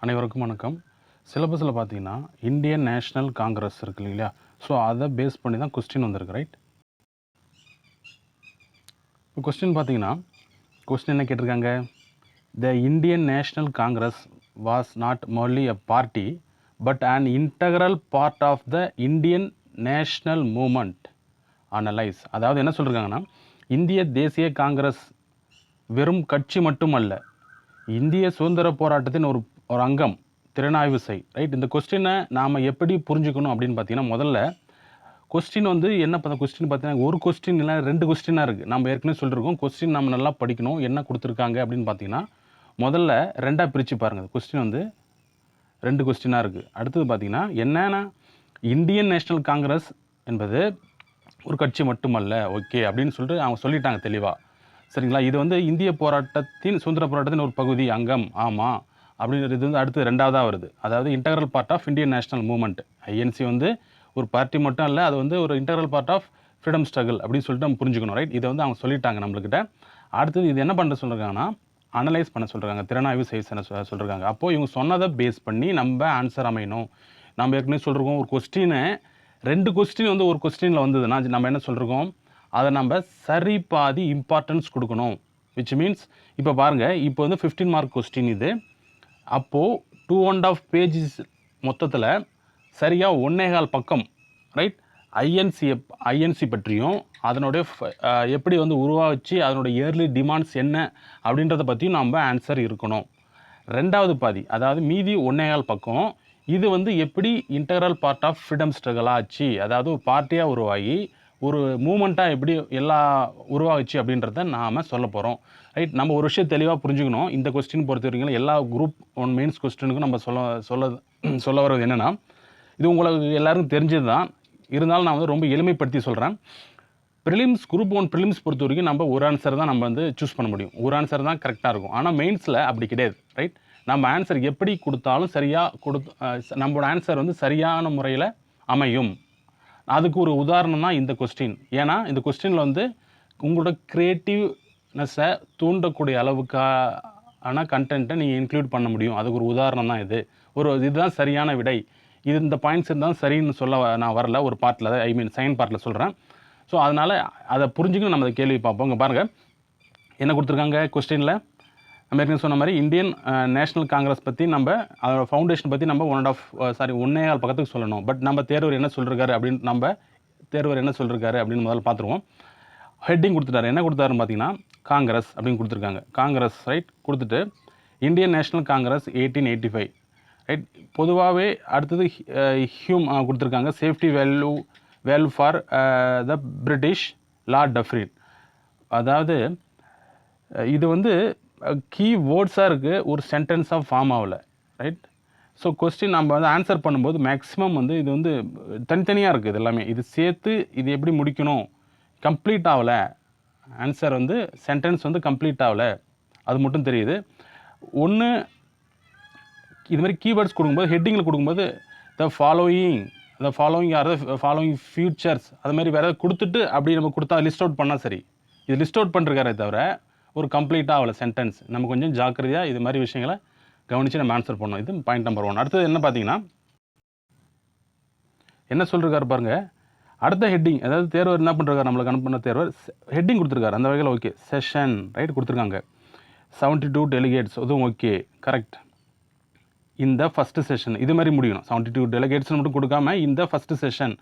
அனைவருக்கும் வணக்கம். சிலபஸில் பார்த்தீங்கன்னா இந்தியன் நேஷ்னல் காங்கிரஸ் இருக்கு இல்லையா? ஸோ அதை பேஸ் பண்ணி தான் கொஸ்டின் வந்திருக்கு, ரைட்? இப்போ கொஸ்டின் பார்த்தீங்கன்னா என்ன கேட்டிருக்காங்க? The Indian National Congress was not merely a party but an integral part of the Indian national movement analyse. அதாவது என்ன சொல்லியிருக்காங்கன்னா, இந்திய தேசிய காங்கிரஸ் வெறும் கட்சி மட்டுமல்ல, இந்திய சுதந்திர போராட்டத்தின் ஒரு ஒரு அங்கம். திறனாய்வு செய், ரைட்? இந்த கொஸ்டினை நாம் எப்படி புரிஞ்சுக்கணும் அப்படின்னு பார்த்தீங்கன்னா, முதல்ல கொஸ்டின் வந்து என்ன பண்ண கொஸ்டின் பார்த்தீங்கன்னா, ஒரு கொஸ்டின் இல்லை 2 கொஸ்டினாக இருக்குது. நம்ம ஏற்கனவே சொல்லியிருக்கோம், கொஸ்டின் நம்ம நல்லா படிக்கணும். என்ன கொடுத்துருக்காங்க அப்படின்னு பார்த்தீங்கன்னா, முதல்ல 2ஆக பிரித்து பாருங்கள். கொஸ்டின் வந்து 2 கொஸ்டினாக இருக்குது. அடுத்தது பார்த்தீங்கன்னா, என்னென்னா இந்தியன் நேஷ்னல் காங்கிரஸ் என்பது ஒரு கட்சி மட்டுமல்ல, ஓகே அப்படின்னு சொல்லிட்டு அவங்க சொல்லிட்டாங்க தெளிவாக, சரிங்களா? இது வந்து இந்திய போராட்டத்தின் சுதந்திர போராட்டத்தின் ஒரு பகுதி, அங்கம். ஆமாம் அப்படின்றது வந்து அடுத்து 2ஆவதாக வருது. அதாவது integral part of Indian national movement. INC வந்து ஒரு பார்ட்டி மட்டும் இல்லை, அது வந்து ஒரு integral part of freedom struggle அப்படின்னு சொல்லிட்டு நம்ம புரிஞ்சுக்கணும், ரைட்? இதை வந்து அவங்க சொல்லிட்டாங்க நம்மளுக்கிட்ட. அடுத்தது இது என்ன பண்ண சொல்கிறாங்கன்னா, அனலைஸ் பண்ண சொல்கிறாங்க, திறனாய்வு செய்ய சொல்கிறாங்க. அப்போது இவங்க சொன்னதை பேஸ் பண்ணி நம்ம ஆன்சர் அமையணும். நம்ம ஏற்கனவே சொல்லியிருக்கோம், ஒரு கொஸ்டினை 2 கொஸ்டின் வந்து ஒரு கொஸ்டினில் வந்ததுன்னா நம்ம என்ன சொல்லியிருக்கோம், அதை நம்ம சரி பாதி இம்பார்ட்டன்ஸ் கொடுக்கணும். விச் மீன்ஸ் இப்போ பாருங்கள், இப்போ வந்து 15 மார்க் கொஸ்டின் இது. அப்போது 2.5 பேஜஸ் மொத்தத்தில் சரியாக 1.25 பக்கம், ரைட்? ஐஎன்சி பற்றியும் அதனுடைய எப்படி வந்து உருவாச்சு, அதனுடைய இயர்லி டிமாண்ட்ஸ் என்ன அப்படின்றத பற்றியும் நம்ம ஆன்சர் இருக்கணும். 2வது பாதி, அதாவது மீதி 1.25 பக்கம், இது வந்து எப்படி integral part of freedom struggle ஆச்சு, அதாவது ஒரு பார்ட்டியாக உருவாகி ஒரு மூமெண்ட்டாக எப்படி எல்லா உருவாச்சு அப்படின்றத நாம் சொல்ல போகிறோம், ரைட்? நம்ம ஒரு விஷயம் தெளிவாக புரிஞ்சுக்கணும். இந்த கொஸ்டின் பொறுத்த வரைக்கும் எல்லா குரூப் 1 மெயின்ஸ் கொஸ்டினுக்கும் நம்ம சொல்ல வர்றது என்னென்னா, இது உங்களுக்கு எல்லாருக்கும் தெரிஞ்சது தான், இருந்தாலும் நான் வந்து ரொம்ப எளிமைப்படுத்தி சொல்கிறேன். குரூப் 1 ப்ரிலிம்ஸ் பொறுத்த வரைக்கும் நம்ம ஒரு ஆன்சர் தான் நம்ம வந்து சூஸ் பண்ண முடியும். ஒரு ஆன்சர் தான் கரெக்டாக இருக்கும். ஆனால் மெயின்ஸில் அப்படி கிடையாது, ரைட்? நம்ம ஆன்சர் எப்படி கொடுத்தாலும் சரியாக நம்மளோட ஆன்சர் வந்து சரியான முறையில் அமையும். அதுக்கு ஒரு உதாரணம் தான் இந்த கொஸ்டின். ஏன்னா இந்த கொஸ்டினில் வந்து உங்களோட க்ரியேட்டிவ்னஸை தூண்டக்கூடிய அளவுக்கான கண்டென்ட்டை நீங்கள் இன்க்ளூட் பண்ண முடியும். அதுக்கு ஒரு உதாரணம் தான் இது. இதுதான் சரியான விடை, இது இந்த பாயிண்ட்ஸ் இருந்தால் சரின்னு சொல்ல நான் வரல. ஒரு பார்ட்டில், செகண்ட் பார்ட்டில் சொல்கிறேன். ஸோ அதனால் அதை புரிஞ்சுக்கணும். நம்ம அதை கேள்வி பார்ப்போம். இங்கே பாருங்கள் என்ன கொடுத்துருக்காங்க கொஸ்டினில். நம்ம ஏற்கனவே சொன்ன மாதிரி இந்தியன் நேஷ்னல் காங்கிரஸ் பற்றி நம்ம அதோட ஃபவுண்டேஷன் பற்றி நம்ம 1.5 பக்கத்துக்கு சொல்லணும். பட் நம்ம தேர்வர் என்ன சொல்லியிருக்காரு அப்படின்னு முதல்ல பார்த்துருவோம். ஹெட்டிங் கொடுத்துட்டாரு. என்ன கொடுத்தாருன்னு பார்த்தீங்கன்னா, காங்கிரஸ் அப்படின்னு கொடுத்துருக்காங்க. காங்கிரஸ், ரைட்? கொடுத்துட்டு இந்தியன் நேஷ்னல் காங்கிரஸ் 1885, ரைட்? பொதுவாகவே அடுத்தது கொடுத்துருக்காங்க, safety value for the British Lord டஃப்ரின். அதாவது இது வந்து கீ வேர்ட்ஸாக இருக்குது, ஒரு சென்டென்ஸாக ஃபார்ம் ஆகலை, ரைட்? ஸோ கொஸ்டின் நம்ம வந்து ஆன்சர் பண்ணும்போது மேக்ஸிமம் வந்து இது வந்து தனித்தனியாக இருக்குது. இது எல்லாமே இது சேர்த்து இது எப்படி முடிக்கணும், கம்ப்ளீட் ஆகலை. ஆன்சர் வந்து சென்டென்ஸ் வந்து கம்ப்ளீட் ஆகலை, அது மட்டும் தெரியுது. ஒன்று இது மாதிரி கீவேர்ட்ஸ் கொடுக்கும்போது, ஹெட்டிங்கில் கொடுக்கும்போது the following are the following futures அது மாதிரி வேறு கொடுத்துட்டு அப்படி நம்ம கொடுத்தா லிஸ்ட் அவுட் பண்ணால் சரி. இது லிஸ்ட் அவுட் பண்ணிருக்காரே தவிர ஒரு கம்ப்ளீட்டாக ஆகலை சென்டென்ஸ். நம்ம கொஞ்சம் ஜாக்கிரதையாக இது மாதிரி விஷயங்களை கவனித்து நம்ம ஆன்சர் பண்ணணும். இது பாயிண்ட் நம்பர் 1. அடுத்தது என்ன பார்த்தீங்கன்னா, என்ன சொல்லிருக்காரு பாருங்கள். அடுத்த ஹெட்டிங், அதாவது தேர்வர் என்ன பண்ணுறாரு, நம்மளுக்கு அனுப்பின தேர்வர் ஹெட்டிங் கொடுத்துருக்காரு. அந்த வகையில் ஓகே, செஷன், ரைட்? கொடுத்துருக்காங்க. 72 டெலிகேட்ஸ், அதுவும் ஓகே, கரெக்ட். இந்த ஃபஸ்ட்டு செஷன் இது மாதிரி முடியணும். 72 டெலிகேட்ஸ்னு மட்டும் கொடுக்காம இந்த ஃபஸ்ட்டு செஷன்,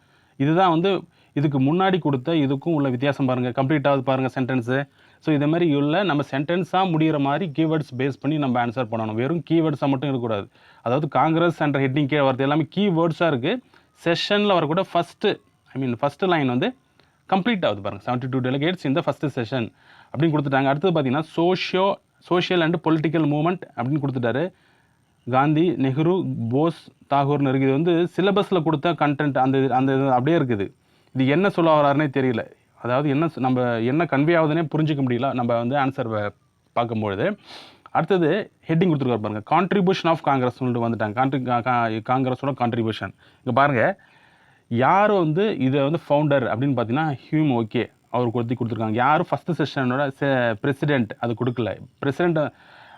இதுதான் வந்து இதுக்கு முன்னாடி கொடுத்த இதுக்கும் உள்ள வித்தியாசம் பாருங்கள். கம்ப்ளீட் ஆகுது பாருங்கள் சென்டென்ஸு. ஸோ இதே மாதிரி உள்ள நம்ம சென்டென்ஸாக முடிகிற மாதிரி கீவேர்ட்ஸ் பேஸ் பண்ணி நம்ம ஆன்சர் பண்ணணும். வெறும் கீவேர்ட்ஸாக மட்டும் இருக்கக்கூடாது. அதாவது காங்கிரஸ் என்ற ஹெட்டிங் கீழே வரது எல்லாமே கீவேர்ட்ஸாக இருக்குது. செஷனில் வரக்கூட ஃபஸ்ட்டு லைன் வந்து கம்ப்ளீட் ஆகுது பாருங்கள். 72 டெலிகேட்ஸ் இந்த ஃபஸ்ட்டு செஷன் அப்படின்னு கொடுத்துட்டாங்க. அடுத்தது பார்த்தீங்கன்னா சோஷியல் அண்ட் பொலிட்டிக்கல் மூமெண்ட் அப்படின்னு கொடுத்துட்டாரு. காந்தி, நெஹ்ரு, போஸ், தாகூர்னு இருக்குது. இது வந்து சிலபஸில் கொடுத்த கண்டென்ட் அந்த இது அப்படியே இருக்குது. இது என்ன சொல்ல வராருன்னே தெரியல. அதாவது நம்ம என்ன கன்வே ஆகுதுன்னே புரிஞ்சிக்க முடியல நம்ம வந்து ஆன்சர் பார்க்கும்பொழுது. அடுத்தது ஹெட்டிங் கொடுத்துருக்காரு பாருங்கள், கான்ட்ரிபியூஷன் ஆஃப் காங்கிரஸ் சொல்லிட்டு வந்துட்டாங்க. காங்கிரஸோட கான்ட்ரிபியூஷன். இங்கே பாருங்கள், யார் வந்து இதை வந்து ஃபவுண்டர் அப்படின்னு பார்த்தீங்கன்னா ஹியூம், ஓகே, அவர் கொடுத்துருக்காங்க. யார் ஃபஸ்ட்டு செஷனோட பிரசிடெண்ட் அது கொடுக்கல. பிரசிடெண்ட்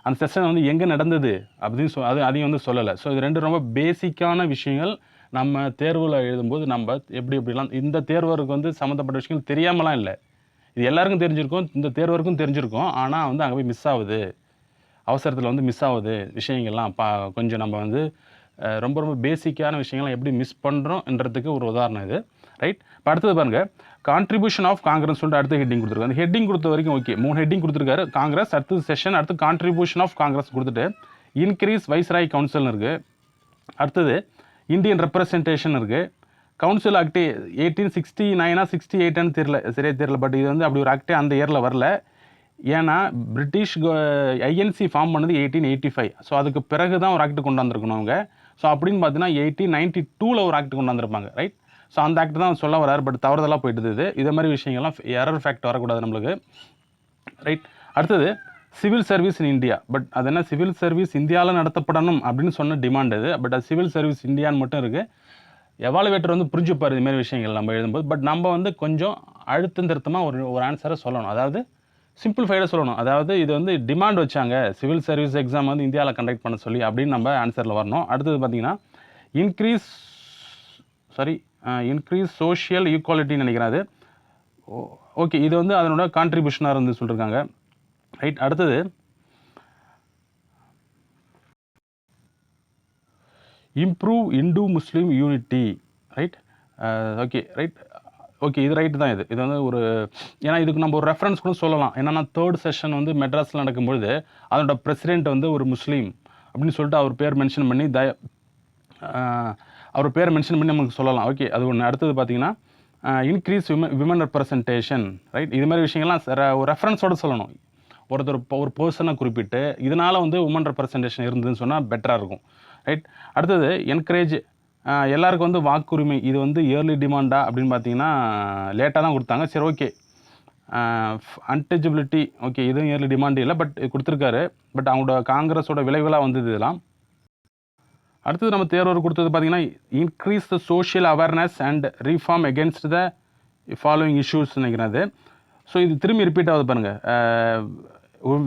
அந்த செஷன் வந்து எங்கே நடந்தது அப்படின்னு அதையும் வந்து சொல்லலை. ஸோ இது ரெண்டு ரொம்ப பேசிக்கான விஷயங்கள். நம்ம தேர்வில் எழுதும்போது நம்ம எப்படிலாம் இந்த தேர்வருக்கு வந்து சம்மந்தப்பட்ட விஷயங்கள் தெரியாமலாம் இல்லை, இது எல்லாருக்கும் தெரிஞ்சிருக்கும், இந்த தேர்வருக்கும் தெரிஞ்சிருக்கும். ஆனால் வந்து அங்கே போய் மிஸ் ஆகுது, அவசரத்தில் வந்து மிஸ் ஆகுது விஷயங்கள்லாம். கொஞ்சம் நம்ம வந்து ரொம்ப ரொம்ப பேசிக்கான விஷயங்கள்லாம் எப்படி மிஸ் பண்ணுறோன்றதுக்கு ஒரு உதாரணம் இது, ரைட்? இப்போ அடுத்தது பாருங்கள், கான்ட்ரிபியூஷன் ஆஃப் காங்கிரஸ் சொல்லிட்டு அடுத்த ஹெட்டிங் கொடுத்துருக்காரு. அந்த ஹெட்டிங் கொடுத்த வரைக்கும் ஓகே, 3 ஹெட்டிங் கொடுத்துருக்காரு. காங்கிரஸ், அடுத்தது செஷன், அடுத்து கான்ட்ரிபியூஷன் ஆஃப் காங்கிரஸ் கொடுத்துட்டு இன்க்ரீஸ் வைஸ்ராய் கவுன்சில்னு இருக்குது. அடுத்தது இந்தியன் ரெப்ரசன்டேஷன் இருக்குது. கவுன்சில் ஆக்ட் 1869 68 தெரியல, சரியாக தெரியல. பட் இது வந்து அப்படி ஒரு ஆக்டே அந்த இயரில் வரல. ஏன்னா பிரிட்டிஷ் ஐஎன்சி ஃபார்ம் பண்ணது 1885. ஸோ அதுக்கு பிறகு தான் ஒரு ஆக்ட் கொண்டு வந்திருக்கணும் அவங்க. ஸோ அப்படின்னு பார்த்தீங்கன்னா 1892 ஒரு ஆக்ட் கொண்டு வந்திருப்பாங்க, ரைட்? ஸோ அந்த ஆக்ட் தான் சொல்ல வராரு, பட் தவறுதலாக போயிட்டுது. இதே மாதிரி விஷயங்கள்லாம் எரர் ஃபேக்ட் வரக்கூடாது நம்மளுக்கு, ரைட்? அடுத்தது civil service in India. But அது என்ன, சிவில் சர்வீஸ் இந்தியாவில் நடத்தப்படணும் அப்படின்னு சொன்ன டிமாண்ட் இது. பட் அது சிவில் சர்வீஸ் இந்தியான்னு மட்டும் இருக்குது. எவாலுவேட்டர் வந்து புரிஞ்சுப்பார் இதுமாரி விஷயங்கள் நம்ம எழுதும்போது. பட் நம்ம வந்து கொஞ்சம் அழுத்தம் திருத்தமாக ஒரு ஆன்சரை சொல்லணும், அதாவது சிம்பிளிஃபைடாக சொல்லணும். அதாவது இது வந்து டிமாண்ட் வச்சாங்க, சிவில் சர்வீஸ் எக்ஸாம் வந்து இந்தியாவில் கண்டக்ட் பண்ண சொல்லி அப்படின்னு நம்ம ஆன்சரில் வரணும். அடுத்தது பார்த்திங்கன்னா இன்க்ரீஸ் சோஷியல் ஈக்குவாலிட்டின்னு நினைக்கிறேன் அது. ஓகே, இது வந்து அதனோட கான்ட்ரிபியூஷனாக இருந்து சொல்லியிருக்காங்க, ரைட்? அடுத்தது இம்ப்ரூவ் இந்து முஸ்லீம் unity, right? Okay, right. Okay, இது ரைட்டு தான். இது வந்து ஒரு, ஏன்னா இதுக்கு நம்ம ஒரு ரெஃபரன்ஸ் கூட சொல்லலாம். என்னென்னா 3rd செஷன் வந்து மெட்ராஸில் நடக்கும்பொழுது அதனோட பிரசிடெண்ட் வந்து ஒரு முஸ்லீம் அப்படின்னு சொல்லிட்டு அவர் பேர் மென்ஷன் பண்ணி நமக்கு சொல்லலாம். ஓகே, அது ஒன்று. அடுத்தது பார்த்தீங்கன்னா இன்க்ரீஸ் விமன் ரெப்ரசன்டேஷன், ரைட்? இது மாதிரி விஷயங்கள்லாம் ஒரு ரெஃபரன்ஸோடு சொல்லணும். ஒரு பர்சனை குறிப்பிட்டு இதனால் வந்து உமன் ரெப்ரசன்டேஷன் இருந்ததுன்னு சொன்னால் பெட்டராக இருக்கும், ரைட்? அடுத்தது என்கரேஜ் எல்லாருக்கும் வந்து வாக்குரிமை. இது வந்து இயர்லி டிமாண்டா அப்படின்னு பார்த்தீங்கன்னா லேட்டாக தான் கொடுத்தாங்க. சரி, ஓகே. அன்டச்சபிலிட்டி, ஓகே, இதுவும் இயர்லி டிமாண்ட் இல்லை, பட் கொடுத்துருக்காரு. பட் அவங்களோட காங்கிரஸோட விளைவுகளாக வந்தது இதெல்லாம். அடுத்தது நம்ம தேர்வு கொடுத்தது பார்த்தீங்கன்னா increase the social awareness and reform against the following issues நினைக்கிறது. ஸோ இது திரும்பி ரிப்பீட் ஆகுது பாருங்கள்.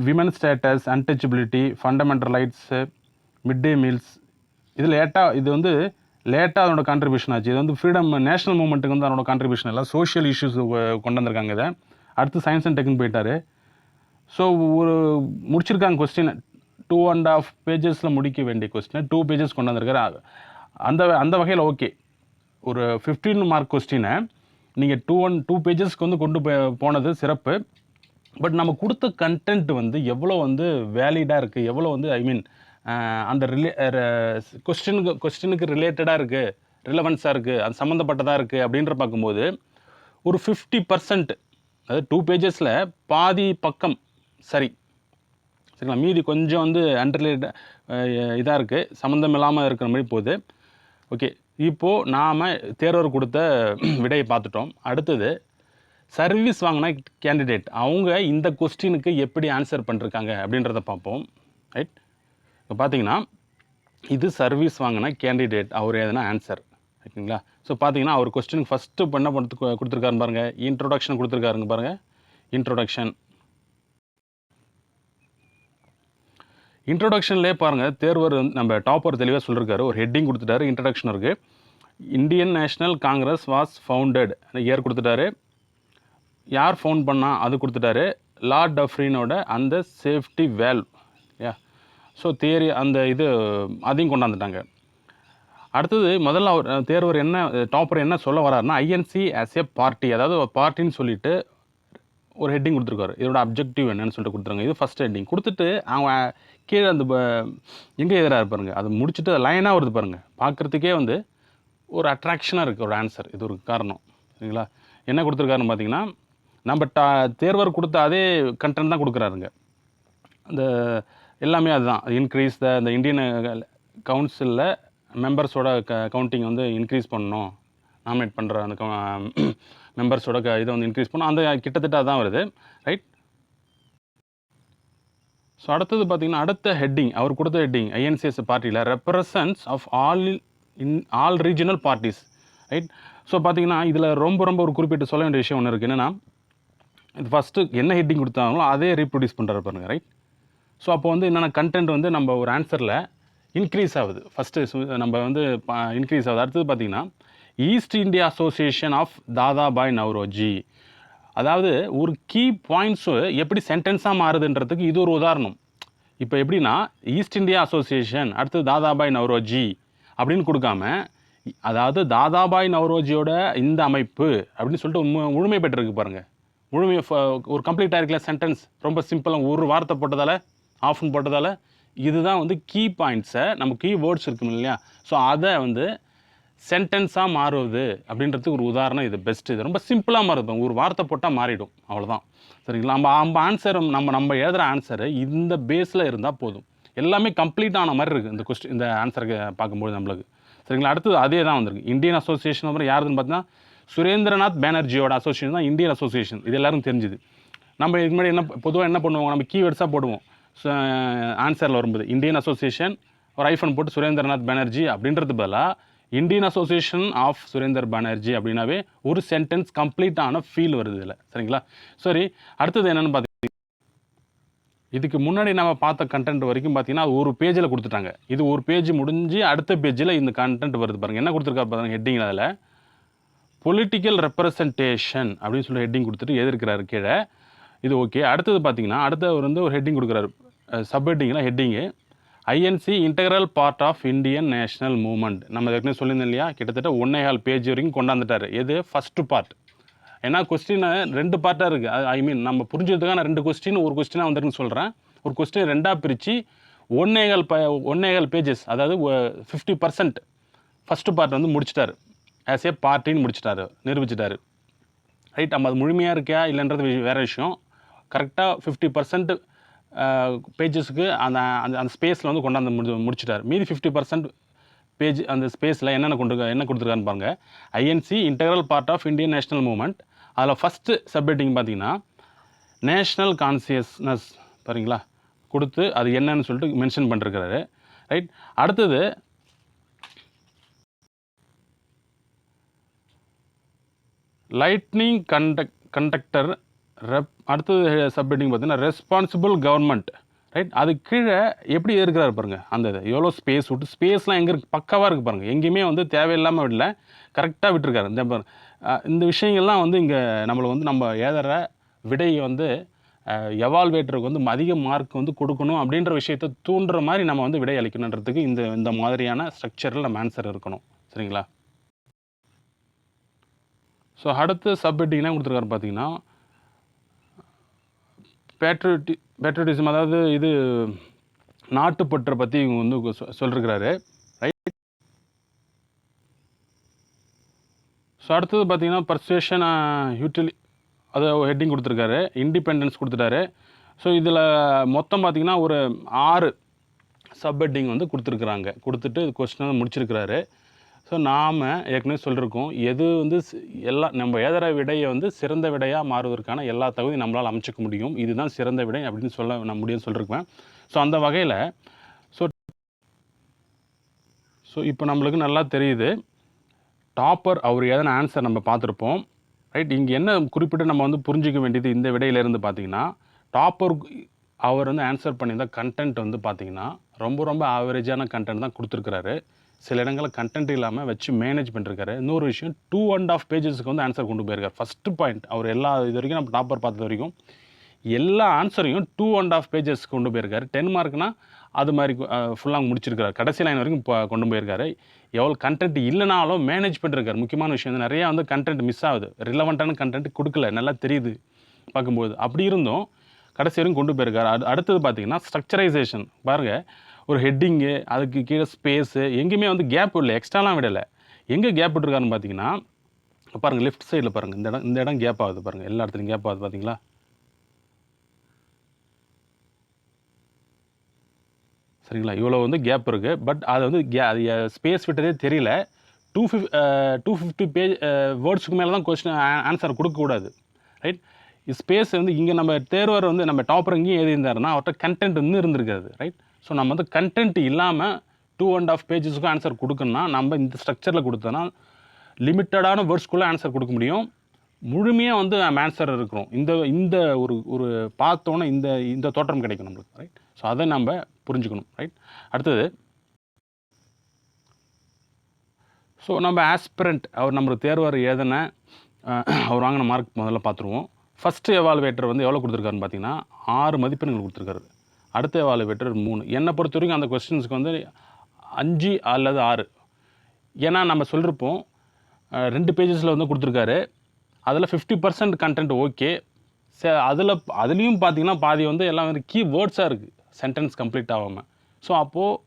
Women status, untouchability, fundamental rights, mid டே மீல்ஸ். இது வந்து லேட்டாக அதனோட கான்ட்ரிபியூஷன் ஆச்சு. இது வந்து ஃப்ரீடம் நேஷனல் மூவ்மெண்ட்டுக்கு வந்து அதனோட கான்ட்ரிபியூஷன் இல்லை, சோஷியல் இஷ்யூஸ் கொண்டு வந்திருக்காங்க இதை. அடுத்து சயின்ஸ் அண்ட் டெக்னு போயிட்டார். ஸோ ஒரு முடிச்சிருக்காங்க கொஸ்டின் 2.5 பேஜஸில் முடிக்க வேண்டிய கொஸ்டினை 2 பேஜஸ் கொண்டு வந்திருக்காரு. அந்த வகையில் ஓகே, ஒரு 15 மார்க் கொஸ்டினை நீங்கள் 2 பேஜஸ்க்கு வந்து கொண்டு போனது சிறப்பு. பட் நம்ம கொடுத்த கண்டென்ட் வந்து எவ்வளோ வந்து வேலிடாக இருக்குது, எவ்வளோ வந்து அந்த கொஸ்டினுக்கு ரிலேட்டடாக இருக்குது, ரிலவன்ஸாக இருக்குது, அது சம்மந்தப்பட்டதாக இருக்குது அப்படின்ற பார்க்கும்போது ஒரு 50%, அதாவது 2 பேஜஸில் பாதி பக்கம் சரிங்களா, மீதி கொஞ்சம் வந்து அன்ரிலேட்டட் இதாக இருக்குது, சம்மந்தம் இல்லாமல் இருக்கிற மாதிரி போகுது. ஓகே, இப்போது நாம் தேர்வர் கொடுத்த விடையை பார்த்துட்டோம். அடுத்தது சர்வீஸ் வாங்கின கேண்டிடேட் அவங்க இந்த கொஸ்டினுக்கு எப்படி ஆன்சர் பண்ணிருக்காங்க அப்படின்றத பார்ப்போம், ரைட்? இப்போ பார்த்தீங்கன்னா இது சர்வீஸ் வாங்கின கேண்டிடேட் அவர் எதுனா ஆன்சர், ஓகேங்களா? ஸோ பார்த்தீங்கன்னா அவர் கொஸ்டினுக்கு ஃபஸ்ட்டு என்ன கொடுத்துருக்காருன்னு பாருங்கள், இன்ட்ரோடக்ஷன் கொடுத்துருக்காருங்க பாருங்கள். இன்ட்ரோடக்ஷன்லேயே பாருங்கள், தேர்வர் நம்ம டாப்பர் தெளிவாக சொல்லியிருக்காரு. ஒரு ஹெட்டிங் கொடுத்துட்டாரு, இன்ட்ரடக்ஷன் இருக்குது. Indian National Congress was founded, year கொடுத்துட்டாரு. யார் ஃபவுண்ட் பண்ணால் அது கொடுத்துட்டாரு. லார்ட் டஃப்ரினோட அந்த சேஃப்டி வேல்வ், ஸோ தியரி அந்த இது அதையும் கொண்டாந்துட்டாங்க. அடுத்தது முதல்ல அவர் தேர்வர் டாப்பர் என்ன சொல்ல வர்றாருன்னா ஐஎன்சி ஆஸ் ஏ பார்ட்டி, அதாவது பார்ட்டின்னு சொல்லிட்டு ஒரு ஹெட்டிங் கொடுத்துருக்காரு. இதோட அப்ஜெக்டிவ் என்னன்னு சொல்லிட்டு கொடுத்துருங்க. இது ஃபஸ்ட் ஹெட்டிங் கொடுத்துட்டு அவங்க கீழே அந்த எங்கே எதிராக இருப்பாருங்க அதை முடிச்சுட்டு லைனாக வருது பாருங்கள். பார்க்குறதுக்கே வந்து ஒரு அட்ராக்ஷனாக இருக்குது ஒரு ஆன்சர். இது ஒரு காரணம், சரிங்களா? என்ன கொடுத்துருக்காருன்னு பார்த்தீங்கன்னா நம்ம தேர்வர் கொடுத்த அதே கண்டென்ட் தான் கொடுக்குறாருங்க. அந்த எல்லாமே அதுதான். இன்க்ரீஸ் இந்த இந்தியன் கவுன்சிலில் மெம்பர்ஸோட கவுண்டிங் வந்து இன்க்ரீஸ் பண்ணணும், நாமினேட் பண்ணுற அந்த மெம்பர்ஸோட இதை வந்து இன்க்ரீஸ் பண்ணணும், அந்த கிட்டத்தட்ட அதுதான் வருது, ரைட்? ஸோ அடுத்தது பார்த்திங்கன்னா அடுத்த ஹெட்டிங் அவர் கொடுத்த ஹெட்டிங் ஐஎன்சிஎஸ் பார்ட்டியில் represents of all regional parties, right? So பார்த்திங்கன்னா இதில் ரொம்ப ஒரு குறிப்பிட்டு சொல்ல வேண்டிய விஷயம் ஒன்று இருக்குது. என்னென்னா இது ஃபஸ்ட்டு என்ன ஹெட்டிங் கொடுத்தாங்களோ அதே ரீப்ரொடியூஸ் பண்ணுறாரு பாருங்கள், ரைட்? ஸோ அப்போ வந்து என்னென்ன கண்டென்ட் வந்து நம்ம ஒரு ஆன்சரில் இன்க்ரீஸ் ஆகுது. ஃபஸ்ட்டு நம்ம வந்து இன்க்ரீஸ் ஆகுது. அடுத்தது பார்த்திங்கன்னா East India Association of Dadabhai Naoroji. அதாவது ஒரு கீ பாயிண்ட்ஸு எப்படி சென்டென்ஸாக மாறுதுன்றதுக்கு இது ஒரு உதாரணம். இப்போ எப்படின்னா ஈஸ்ட் இந்தியா அசோசியேஷன் அடுத்து தாதாபாய் நவ்ரோஜி அப்படின்னு கொடுக்காம, அதாவது தாதாபாய் நவ்ரோஜியோட இந்த அமைப்பு அப்படின்னு சொல்லிட்டு முழுமை பெற்றிருக்கு பாருங்கள். முழுமை ஒரு கம்ப்ளீட்டாக இருக்கல சென்டென்ஸ். ரொம்ப சிம்பிளாக ஒரு வார்த்தை போட்டதால் ஆஃப்னு போட்டதால் இதுதான் வந்து கீ பாயிண்ட்ஸை நம்ம கீ வேர்ட்ஸ் இருக்கும் இல்லையா, ஸோ அதை வந்து சென்டென்ஸாக மாறுவது அப்படின்றதுக்கு ஒரு உதாரணம் இது பெஸ்ட்டு. இது ரொம்ப சிம்பிளாக மாறுது. ஒரு வார்த்தை போட்டால் மாறிடும், அவ்வளோதான். சரிங்களா? நம்ம ஆன்சர் நம்ம எழுதுகிற ஆன்சரு இந்த பேஸில் இருந்தால் போதும். எல்லாமே கம்ப்ளீட் ஆன மாதிரி இருக்குது இந்த ஆன்சருக்கு பார்க்கும்போது நம்மளுக்கு. சரிங்களா? அடுத்தது அதே தான் வந்திருக்கு. இந்தியன் அசோசியேஷன் அப்புறம் யாருன்னு பார்த்தீங்கன்னா சுரேந்திரநாத் பானர்ஜியோட அசோசியேஷன் தான் இந்தியன் அசோசியேஷன். இது எல்லாரும் தெரிஞ்சுது. நம்ம இதுக்கு முன்னாடி பொதுவாக என்ன பண்ணுவோம், நம்ம கீவேர்ட்ஸாக போடுவோம் ஆன்சரில் வரும்போது. இந்தியன் அசோசியேஷன் ஒரு ஐஃபோன் போட்டு சுரேந்திரநாத் பானர்ஜி அப்படின்றது பதிலாக Indian Association of Surender Banerjee அப்படின்னாவே ஒரு சென்டென்ஸ் கம்ப்ளீட்டான ஃபீல் வருது இதில். சரிங்களா? சரி, அடுத்தது என்னென்னு பார்த்தீங்கன்னா இதுக்கு முன்னாடி நம்ம பார்த்த கண்டென்ட் வரைக்கும் பார்த்தீங்கன்னா அது ஒரு பேஜில் கொடுத்துட்டாங்க. இது ஒரு பேஜ் முடிஞ்சு அடுத்த பேஜில் இந்த கண்டென்ட் வருது பாருங்கள். என்ன கொடுத்துருக்காரு பாருங்கள் ஹெட்டிங். அதில் பொலிட்டிக்கல் ரெப்ரசன்டேஷன் அப்படின்னு சொல்லி ஹெட்டிங் கொடுத்துட்டு எதிர்க்கிறாரு கீழே. இது ஓகே. அடுத்தது பார்த்தீங்கன்னா அவர் வந்து ஒரு ஹெட்டிங் கொடுக்குறாரு. சப் ஹெட்டிங்லாம் heading INC integral part of Indian national movement. நம்ம ஏற்கனவே சொல்லியிருந்தோம் இல்லையா, கிட்டத்தட்ட 1.25 பேஜ் வரைக்கும் கொண்டாந்துட்டார். எது ஃபஸ்ட்டு பார்ட். ஏன்னா கொஸ்டின் 2 பார்ட்டாக இருக்குது. ஐ மீன் நம்ம புரிஞ்சதுக்கான 2 கொஸ்டின் ஒரு கொஸ்டினாக வந்துருக்குன்னு சொல்கிறேன். ஒரு கொஸ்டின் 2ஆக பிரித்து 1.25 பேஜஸ், அதாவது 50% ஃபஸ்ட்டு பார்ட் வந்து முடிச்சிட்டாரு. ஆஸ் ஏ பார்ட்டின்னு முடிச்சிட்டாரு, நிரூபிச்சிட்டாரு. ரைட்? நம்ம அது முழுமையாக இருக்கா இல்லைன்றது வேறு விஷயம். கரெக்டாக 50% பேஜஸுக்கு அந்த அந்த ஸ்பேஸில் வந்து கொண்டாந்து முடிச்சிட்டார். மீதி 50% பேஜ் அந்த ஸ்பேஸில் என்ன கொடுத்துருக்காருன்னு பாருங்கள். INC integral part of Indian national movement. அதில் ஃபஸ்ட்டு சப்ஹெட்டிங் பார்த்தீங்கன்னா நேஷ்னல் கான்சியஸ்னஸ் பாருங்களா கொடுத்து அது என்னன்னு சொல்லிட்டு மென்ஷன் பண்ணிருக்கிறாரு. ரைட்? அடுத்தது லைட்னிங் கண்டக்டர் அடுத்தது சப்ஹெட்டிங் பார்த்தீங்கன்னா ரெஸ்பான்சிபிள் கவர்மெண்ட். ரைட்? அது கீழே எப்படி இருக்கிறாரு பாருங்கள். அந்த எவ்வளோ ஸ்பேஸ் விட்டு ஸ்பேஸ்லாம் எங்கே இருக்குது பக்காவாக இருக்குது பாருங்கள். எங்கேயுமே வந்து தேவையில்லாமல் விடல, கரெக்டாக விட்டுருக்காரு. இந்த விஷயங்கள்லாம் வந்து இங்கே நம்மளை வந்து நம்ம எழுதுகிற விடையை வந்து எவால்வேட்டருக்கு வந்து அதிக மார்க் வந்து கொடுக்கணும் அப்படின்ற விஷயத்தை தூண்டுற மாதிரி நம்ம வந்து விடை அளிக்கணுன்றதுக்கு இந்த மாதிரியான ஸ்ட்ரக்சரில் நம்ம ஆன்சர் இருக்கணும். சரிங்களா? ஸோ அடுத்த சப்ஹெட்டிங் என்ன கொடுத்துருக்காரு பார்த்தீங்கன்னா பேட்ரியாட்டிசம், அதாவது இது நாட்டுப்பற்றை பற்றி இவங்க வந்து சொல்லிருக்கிறாரு. ரைட்? ஸோ அடுத்தது பார்த்தீங்கன்னா பர்சுவேஷன் அதை ஹெட்டிங் கொடுத்துருக்காரு. இண்டிபெண்டன்ஸ் கொடுத்துட்டாரு. ஸோ இதில் மொத்தம் பார்த்திங்கன்னா ஒரு 6 சப்ஹெட்டிங் வந்து கொடுத்துட்டு கொஸ்டினை முடிச்சிருக்கிறாரு. ஸோ நாம் ஏற்கனவே சொல்லியிருக்கோம், எது வந்து நம்ம எழுதுகிற விடையை வந்து சிறந்த விடையாக மாறுவதற்கான எல்லா தகுதி நம்மளால் அமைச்சிக்க முடியும். இதுதான் சிறந்த விடை அப்படின்னு நான் முடியும்னு சொல்லியிருப்பேன். ஸோ அந்த வகையில் ஸோ இப்போ நம்மளுக்கு நல்லா தெரியுது டாப்பர் அவர் எதனா ஆன்சர் நம்ம பார்த்துருப்போம். ரைட்? இங்கே என்ன குறிப்பிட்டு நம்ம வந்து புரிஞ்சிக்க வேண்டியது இந்த விடையிலேருந்து பார்த்தீங்கன்னா டாப்பர் அவர் வந்து ஆன்சர் பண்ணியிருந்த கண்டென்ட் வந்து பார்த்திங்கன்னா ரொம்ப ஆவரேஜான கண்டென்ட் தான் கொடுத்துருக்குறாரு. சில இடங்களில் கண்டென்ட் இல்லாமல் வச்சு மேனேஜ் பண்ணிருக்காரு. இன்னொரு விஷயம் 2.5 பேஜஸ்க்கு வந்து ஆன்சர் கொண்டு போயிருக்காரு. ஃபஸ்ட்டு பாயிண்ட் அவர் எல்லா இது வரைக்கும் நம்ம டாப்பர் பார்த்தது வரைக்கும் எல்லா ஆன்சரையும் 2.5 பேஜஸ் கொண்டு போயிருக்காரு. 10 மார்க்னால் அது மாதிரி ஃபுல்லாக முடிச்சிருக்காரு. கடைசி லைன் வரைக்கும் கொண்டு போயிருக்காரு. எவ்வளோ கண்டென்ட் இல்லைனாலும் மேனேஜ் பண்ணிருக்காரு. முக்கியமான விஷயம் வந்து நிறையா வந்து கண்டென்ட் மிஸ் ஆகுது, ரிலவெண்ட்டான கண்டென்ட் கொடுக்கல, நல்லா தெரியுது பார்க்கும்போது. அப்படி இருந்தும் கடைசி வரைக்கும் கொண்டு போயிருக்காரு. அடுத்தது பார்த்திங்கன்னா ஸ்ட்ரக்சரைசேஷன் பாருங்கள். ஒரு ஹெட்டிங்கு, அதுக்கு கீழே ஸ்பேஸு, எங்கேயுமே வந்து கேப் இல்லை, எக்ஸ்ட்ராலாம் விடலை. எங்கே கேப் விட்டுருக்காருன்னு பார்த்தீங்கன்னா பாருங்கள், லெஃப்ட் சைடில் பாருங்கள், இந்த இடம் கேப் ஆகுது பாருங்கள். எல்லா இடத்துலையும் கேப் ஆகுது பார்த்தீங்களா? சரிங்களா? இவ்வளோ வந்து கேப் இருக்குது. பட் அது வந்து ஸ்பேஸ் விட்டதே தெரியல. 250 பேஜ் வேர்ட்ஸுக்கு மேலே தான் கொஸ்டின் ஆன்சர் கொடுக்கக்கூடாது. ரைட்? ஸ்பேஸ் வந்து இங்கே நம்ம தேர்வர் வந்து நம்ம டாப்பர் இங்கேயும் எழுதியிருந்தாருன்னா அவர்கிட்ட கண்டென்ட் வந்து இருந்திருக்காது. ரைட்? ஸோ நம்ம வந்து கண்டென்ட் இல்லாமல் 2.5 பேஜஸ்க்கும் ஆன்சர் கொடுக்கணும்னா நம்ம இந்த ஸ்ட்ரக்சரில் கொடுத்தோன்னா லிமிட்டடான வேர்ட்ஸ்குள்ளே ஆன்சர் கொடுக்க முடியும். முழுமையாக வந்து நம்ம ஆன்சர் இருக்கிறோம். இந்த ஒரு பார்த்தோன்னே இந்த தோற்றம் கிடைக்கும் நம்மளுக்கு. ரைட்? ஸோ ஸோ அதை நம்ம புரிஞ்சுக்கணும், ரைட்? அடுத்தது, ஸோ நம்ம ஆஸ்பிரண்ட் அவர் நம்மளுக்கு தேர்வார் எழுதின அவர் வாங்கின மார்க் முதல்ல பார்த்துருவோம். ஃபஸ்ட்டு எவாலுவேட்டர் வந்து எவ்வளோ கொடுத்துருக்காருன்னு பார்த்தீங்கன்னா 6 மதிப்பெண்கள் கொடுத்துருக்காரு. அடுத்த எவாலுவேட்டர் 3. என்னை பொறுத்த வரைக்கும் அந்த கொஸ்டின்ஸுக்கு வந்து 5 அல்லது 6. ஏன்னா நம்ம சொல்லியிருப்போம் 2 பேஜஸில் வந்து கொடுத்துருக்காரு. அதில் 50% கண்டென்ட் ஓகே. அதுலேயும் பார்த்தீங்கன்னா பாதி வந்து எல்லாம் வந்து கீ வேர்ட்ஸாக இருக்குது, சென்டென்ஸ் கம்ப்ளீட் ஆகாமல். ஸோ அப்போது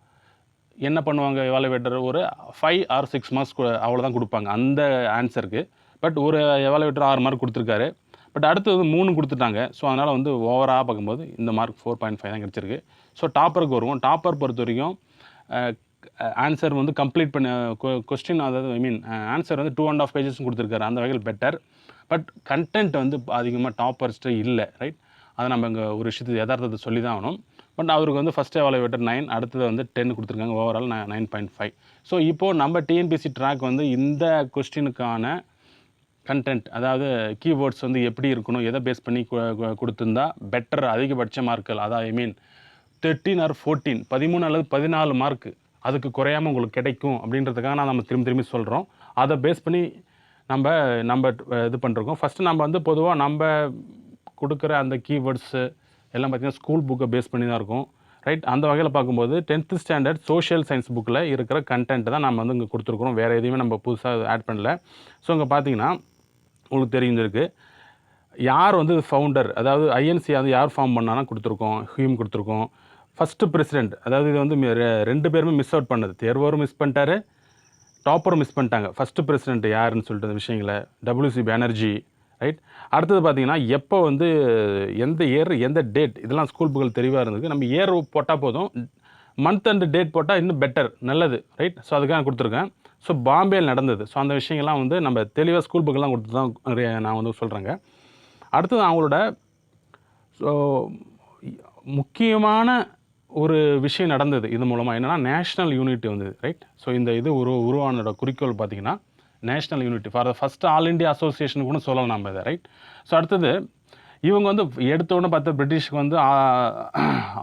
என்ன பண்ணுவாங்க எவாலுவேட்டர், ஒரு 5 ஆர் 6 மார்க்ஸ் அவ்வளோதான் கொடுப்பாங்க அந்த ஆன்சருக்கு. பட் ஒரு எவாலுவேட்டர் 6 மார்க் கொடுத்துருக்காரு. பட் அடுத்தது 3 கொடுத்துட்டாங்க. ஸோ அதனால் வந்து ஓவராக பார்க்கும்போது இந்த மார்க் 4.5 தான் கிடச்சிருக்கு. ஸோ டாப்பருக்கு வருவோம். டாப்பர் பொறுத்த வரைக்கும் ஆன்சர் வந்து கம்ப்ளீட் பண்ண கொஸ்டின், அதாவது ஆன்சர் வந்து 2.5 பேஜஸ் கொடுத்துருக்காரு. அந்த வகையில் பெட்டர். பட் கண்டென்ட் வந்து அதிகமாக டாப்பர்ஸ்ட்டு இல்லை, ரைட்? அதை நம்ம இங்கே ஒரு விஷயத்தை யதார்த்தத்தை சொல்லி தான் ஆகணும். பட் அவருக்கு வந்து ஃபஸ்ட் எவாலுவேட்டர் 9, அடுத்தது வந்து 10 கொடுத்துருக்காங்க. ஓவரால் 9.5. ஸோ இப்போது நம்ம டிஎன்பிஎஸ்சி ட்ராக் வந்து இந்த கொஸ்டினுக்கான கண்டென்ட், அதாவது கீவேர்ட்ஸ் வந்து எப்படி இருக்கணும், எதை பேஸ் பண்ணி கொடுத்துருந்தா பெட்டர், அதிகபட்ச மார்க்குகள், அதாவது 13 ஆர் 14, 13 அல்லது 14 மார்க்கு அதுக்கு குறையாமல் உங்களுக்கு கிடைக்கும் அப்படின்றதுக்காக நான் நம்ம திரும்பி சொல்கிறோம். அதை பேஸ் பண்ணி நம்ம இது பண்ணுறோம். ஃபஸ்ட்டு நம்ம வந்து பொதுவாக நம்ம கொடுக்குற அந்த கீவேர்ட்ஸு எல்லாம் பார்த்திங்கன்னா ஸ்கூல் புக்கை பேஸ் பண்ணி தான் இருக்கும், ரைட்? அந்த வகையில் பார்க்கும்போது 10th ஸ்டாண்டர்ட் சோஷியல் சயின்ஸ் புக்கில் இருக்கிற கண்டென்ட் தான் நம்ம வந்து இங்கே கொடுத்துருக்குறோம். வேறு எதுவுமே நம்ம புதுசாக ஆட் பண்ணல. ஸோ இங்கே பார்த்தீங்கன்னா உங்களுக்கு தெரிஞ்சிருக்கு யார் வந்து ஃபவுண்டர், அதாவது ஐஎன்சி வந்து யார் ஃபார்ம் பண்ணானா கொடுத்துருக்கோம். ஹியூம் கொடுத்துருக்கோம். ஃபஸ்ட்டு பிரசிடெண்ட், அதாவது இது வந்து 2 பேருமே மிஸ் அவுட் பண்ணது. தேர்வரும் மிஸ் பண்ணிட்டாரு, டாப்பரும் மிஸ் பண்ணிட்டாங்க. ஃபஸ்ட்டு பிரசிடெண்ட் யாருன்னு சொல்லிட்டு அந்த விஷயங்களை WC பானர்ஜி, ரைட்? அடுத்தது பார்த்தீங்கன்னா எப்போ வந்து எந்த இயர் எந்த டேட், இதெல்லாம் ஸ்கூல் புக்கில் தெளிவாக இருந்தது. நம்ம இயர் போட்டால் போதும், மந்த் அண்ட் டேட் போட்டால் இன்னும் பெட்டர், நல்லது, ரைட்? ஸோ அதுக்காக கொடுத்துருக்கேன். ஸோ பாம்பேயில் நடந்தது. ஸோ அந்த விஷயங்கள்லாம் வந்து நம்ம தெளிவாக ஸ்கூல் புக்கெல்லாம் கொடுத்து தான் நான் வந்து சொல்கிறேங்க. அடுத்தது அவங்களோட ஸோ முக்கியமான ஒரு விஷயம் நடந்தது இது மூலமாக என்னென்னா நேஷ்னல் யூனிட்டி வந்தது, ரைட்? ஸோ இந்த இது உருவானோட குறிக்கோள் பார்த்திங்கன்னா national unity for the first all India association கூட சொல்லலாம் நம்ம இதை, ரைட்? ஸோ அடுத்தது இவங்க வந்து எடுத்தோடனே பார்த்து பிரிட்டிஷ்க்கு வந்து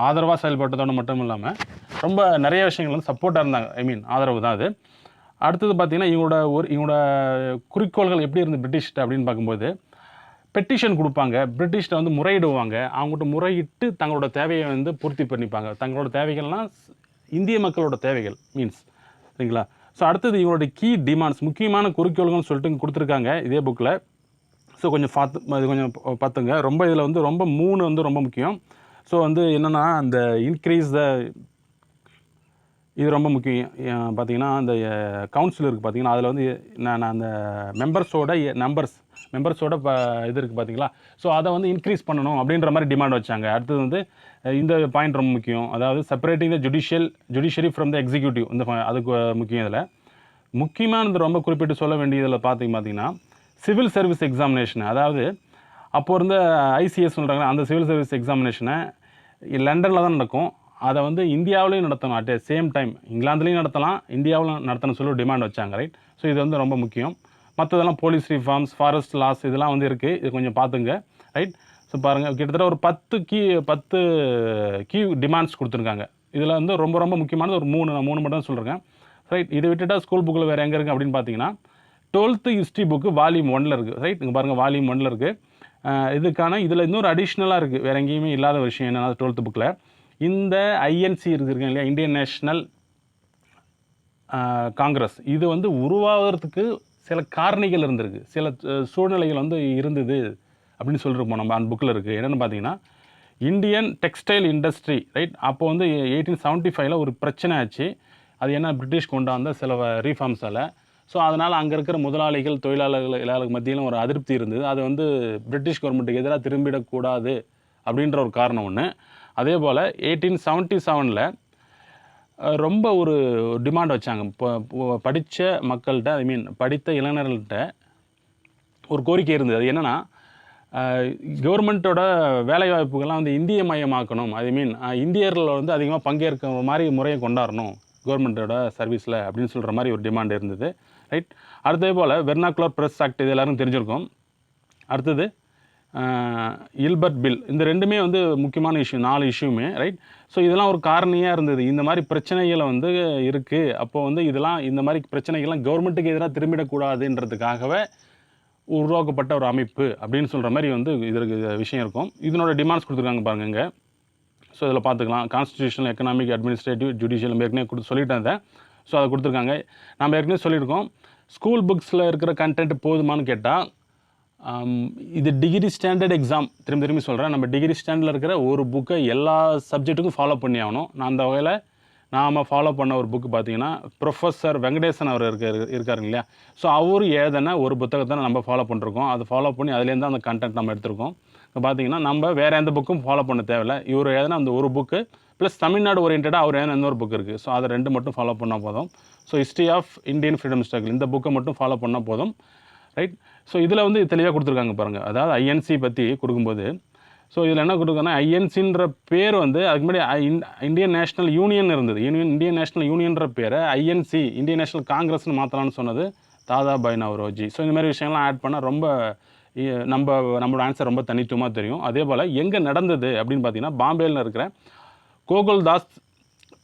ஆதரவாக செயல்பட்டதோடு மட்டும் இல்லாமல் ரொம்ப நிறைய விஷயங்கள் வந்து சப்போர்ட்டாக இருந்தாங்க, ஆதரவு தான் அது. அடுத்தது பார்த்திங்கன்னா இவங்களோட குறிக்கோள்கள் எப்படி இருந்து பிரிட்டிஷ்கிட்ட அப்படின்னு பார்க்கும்போது பெட்டிஷன் கொடுப்பாங்க, பிரிட்டிஷ்கிட்ட வந்து முறையிடுவாங்க, அவங்ககிட்ட முறையிட்டு தங்களோட தேவையை வந்து பூர்த்தி பண்ணிப்பாங்க. தங்களோட தேவைகள்னால் இந்திய மக்களோட தேவைகள் சரிங்களா? ஸோ அடுத்தது இவங்களோட கீ டிமாண்ட்ஸ், முக்கியமான குறிக்கோள்கள்னு சொல்லிட்டு கொடுத்துருக்காங்க இதே புக்கில். ஸோ கொஞ்சம் பார்த்துங்க. ரொம்ப இதில் வந்து ரொம்ப 3 வந்து ரொம்ப முக்கியம். ஸோ வந்து என்னென்னா அந்த இன்க்ரீஸ் த, இது ரொம்ப முக்கியம். பார்த்திங்கன்னா அந்த கவுன்சில் இருக்குது பார்த்திங்கன்னா, அதில் வந்து நான் அந்த மெம்பர்ஸோட இது இருக்குது பார்த்திங்களா? ஸோ அதை வந்து இன்க்ரீஸ் பண்ணணும் அப்படின்ற மாதிரி டிமாண்ட் வச்சாங்க. அடுத்தது வந்து இந்த பாயிண்ட் ரொம்ப முக்கியம், அதாவது separating the judiciary from the executive, அதுக்கு முக்கியம். இதில் முக்கியமானது ரொம்ப குறிப்பிட்டு சொல்ல வேண்டியதில் பார்த்திங்கன்னா சிவில் சர்வீஸ் எக்ஸாமினேஷன், அதாவது அப்போது இருந்த ICS சொல்கிறாங்க, அந்த சிவில் சர்வீஸ் எக்ஸாமினேஷனை லண்டனில் தான் நடக்கும். அதை வந்து இந்தியாவிலையும் நடத்தணும், அட் சேம் டைம் இங்கிலாந்துலேயும் நடத்தலாம், இந்தியாவிலும் நடத்தணும் சொல்லி டிமாண்ட் வச்சாங்க, ரைட்? ஸோ இது வந்து ரொம்ப முக்கியம். மற்றதெல்லாம் போலீஸ் ரிஃபார்ம்ஸ், ஃபாரஸ்ட் லாஸ், இதெல்லாம் வந்து இருக்குது. இது கொஞ்சம் பார்த்துங்க, ரைட்? ஸோ பாருங்கள், கிட்டத்தட்ட ஒரு 10 கீ டிமாண்ட்ஸ் கொடுத்துருக்காங்க. இதில் வந்து ரொம்ப ரொம்ப முக்கியமானது ஒரு 3 மட்டும் சொல்கிறேன், ரைட்? இதை விட்டுட்டா ஸ்கூல் புக்கில் வேறு எங்கே இருக்குது அப்படின்னு பார்த்தீங்கன்னா 12th ஹிஸ்ட்ரி புக்கு வால்யூம் 1ல் இருக்குது, ரைட்? இங்கே பாருங்கள், வால்யூம் 1ல் இருக்குது. இதில் இன்னொரு அடிஷ்னலாக இருக்குது, வேறு எங்கேயுமே இல்லாத விஷயம் என்னென்னா 12th புக்கில் இந்த INC இருக்குங்க இல்லையா, இந்தியன் நேஷ்னல் காங்கிரஸ், இது வந்து உருவாகிறதுக்கு சில காரணிகள் இருந்திருக்கு, சில சூழ்நிலைகள் வந்து இருந்தது அப்படின்னு சொல்லியிருப்போம். நம்ம அந்த புக்கில் இருக்குது. என்னென்னு பார்த்தீங்கன்னா இந்தியன் டெக்ஸ்டைல் இண்டஸ்ட்ரி, ரைட்? அப்போ வந்து 1875 ஒரு பிரச்சனை ஆச்சு. அது என்ன, பிரிட்டிஷ் கொண்டாந்த சில ரீஃபார்ம்ஸால். ஸோ அதனால் அங்கே இருக்கிற முதலாளிகள், தொழிலாளர்கள் மத்தியிலும் ஒரு அதிருப்தி இருந்தது. அது வந்து பிரிட்டிஷ் கவர்மெண்ட்டுக்கு எதிராக திரும்பிடக்கூடாது அப்படின்ற ஒரு காரணம் ஒன்று. அதே போல் 1877 ரொம்ப ஒரு டிமாண்ட் வச்சாங்க. படித்த மக்கள்கிட்ட, படித்த இளைஞர்கள்ட்ட ஒரு கோரிக்கை இருந்தது. அது என்னென்னா கவர்மெண்ட்டோட வேலைவாய்ப்புகள்லாம் வந்து இந்திய மயமாக்கணும், இந்தியர்கள் வந்து அதிகமாக பங்கேற்கிற மாதிரி முறையை கொண்டாடணும் கவர்மெண்ட்டோட சர்வீஸில் அப்படின்னு சொல்கிற மாதிரி ஒரு டிமாண்ட் இருந்தது, ரைட்? அதே போல் வெர்னாக்குலர் ப்ரெஸ் ஆக்ட், இது எல்லோரும் தெரிஞ்சிருக்கும். அடுத்தது இல்பர்ட் பில், இந்த ரெண்டுமே வந்து முக்கியமான இஷ்யூ, 4 இஷ்யூமே ரைட். ஸோ இதெல்லாம் ஒரு காரணியாக இருந்தது. இந்த மாதிரி பிரச்சனைகளை வந்து இருக்குது. அப்போது வந்து இதெல்லாம் இந்த மாதிரி பிரச்சனைகள்லாம் கவர்மெண்ட்டுக்கு எதிராக திரும்பிடக்கூடாதுன்றதுக்காகவே உருவாக்கப்பட்ட ஒரு அமைப்பு அப்படின்னு சொல்கிற மாதிரி வந்து இதற்கு விஷயம் இருக்கும். இதனோட டிமாண்ட்ஸ் கொடுத்துருக்காங்க பாருங்க இங்கே. ஸோ இதில் பார்த்துக்கலாம். கான்ஸ்டியூஷனல், எக்கனாமிக், அட்மினிஸ்ட்ரேட்டிவ், ஜுடிஷியல் ஏற்கனவே சொல்லிட்டேன் அதை. ஸோ அதை கொடுத்துருக்காங்க. நம்ம ஏற்கனவே சொல்லியிருக்கோம், ஸ்கூல் புக்ஸில் இருக்கிற கண்டென்ட் போதுமானு கேட்டால் இது டிகிரி ஸ்டாண்டர்ட் எக்ஸாம். திரும்பி சொல்கிறேன், நம்ம டிகிரி ஸ்டாண்டர்டில் இருக்கிற ஒரு புக்கை எல்லா சப்ஜெக்ட்டுக்கும் ஃபாலோ பண்ணி ஆகணும். நான் அந்த வகையில் நாம் ஃபாலோ பண்ண ஒரு புக்கு பார்த்தீங்கன்னா ப்ரொஃபஸர் வெங்கடேசன் அவர் இருக்காருங்க இல்லையா. ஸோ அவர் ஏதனா ஒரு புத்தகத்தை நம்ம ஃபாலோ பண்ணிருக்கோம். அதை ஃபாலோ பண்ணி அதுலேருந்து அந்த கண்டென்ட் நம்ம எடுத்திருக்கோம். இப்போ பார்த்தீங்கன்னா நம்ம வேறு எந்த புக்கும் ஃபாலோ பண்ண தேவையில்லை. இவர் ஏதனா அந்த ஒரு புக்கு ப்ளஸ் தமிழ்நாடு ஓரியன்டாக அவர் ஏன்னா இன்னொரு புக் இருக்குது. ஸோ அதை 2 மட்டும் ஃபாலோ பண்ணால் போதும். So history of Indian freedom struggle இந்த புக்கை மட்டும் ஃபாலோ பண்ணால் போதும் ரைட். ஸோ இதில் வந்து தெளிவாக கொடுத்துருக்காங்க பாருங்கள். அதாவது ஐஎன்சி பற்றி கொடுக்கும்போது, ஸோ இதில் என்ன கொடுக்குன்னா, ஐஎன்சின்ற பேர் வந்து அதுக்கு முன்னாடி இந்தியன் நேஷனல் யூனியன் இருந்தது. இந்தியன் நேஷனல் யூனியன்ற பேரை ஐஎன்சி இந்தியன் நேஷனல் காங்கிரஸ்னு மாற்றலான்னு சொன்னது தாதாபாய் நவ்ரோஜி. ஸோ இந்த மாதிரி விஷயங்கள்லாம் ஆட் பண்ணால் ரொம்ப நம்மளோட ஆன்சர் ரொம்ப தனித்துவமாக தெரியும். அதே போல் எங்கே நடந்தது அப்படின்னு பார்த்தீங்கன்னா, பாம்பேயில் இருக்கிற கோகுல்தாஸ்